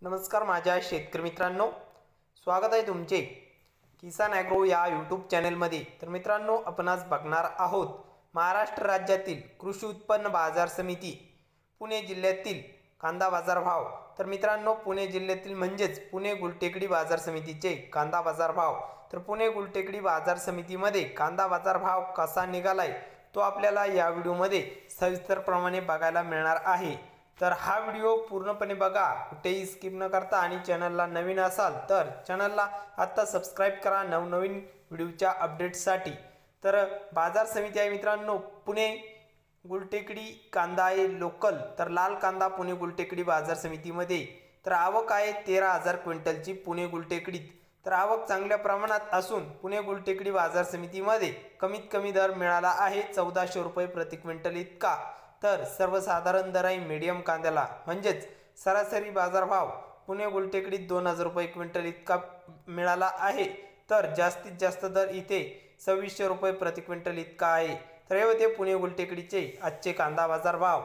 नमस्कार माझ्या शेतकरी मित्रांनो, स्वागत आहे तुमचे किसान ॲग्रो या यूट्यूब चॅनलमध्ये। तर मित्रांनो, आपण आज बघणार आहोत महाराष्ट्र राज्यातील कृषी उत्पन्न बाजार समिती पुणे जिल्ह्यातील कांदा बाजार भाव। तर मित्रांनो, पुणे जिल्ह्यातील म्हणजेच पुणे गुलटेकडी बाजार समितीचे कांदा बाजार भाव। तर पुणे गुलटेकडी बाजार समितीमध्ये कांदा बाजार भाव कसा निघालाय तो आपल्याला या व्हिडिओमध्ये सविस्तरप्रमाणे बघायला मिळणार आहे। तर हा व्हिडिओ पूर्णपणे बघा, कुठेही स्किप न करता, आणि चॅनलला नवीन असाल तर चॅनलला आता सबस्क्राइब करा नवनवीन व्हिडिओच्या अपडेट्ससाठी। तर बाजार समिती आहे मित्रांनो पुणे गुलटेकडी कांदा आहे लोकल। तर लाल कांदा पुणे गुलटेकडी बाजार समितीमध्ये तर आवक आहे 13,000 क्विंटलची पुणे गुलटेकडीत। तर आवक चांगल्या प्रमाणात असून पुणे गुलटेकडी बाजार समितीमध्ये कमीत कमी दर मिळाला आहे 1400 रुपये प्रति क्विंटल इतका। तर सर्वसाधारण दर आहे मीडियम कांद्याला म्हणजेच सरासरी बाजारभाव पुणे गुलटेकडीत 2000 रुपये क्विंटल इतका मिळाला आहे। तर जास्तीत जास्त दर इथे 2600 रुपये प्रति क्विंटल इतका आहे। तर हे होते पुणे गुलटेकडीचे आजचे कांदा बाजार भाव।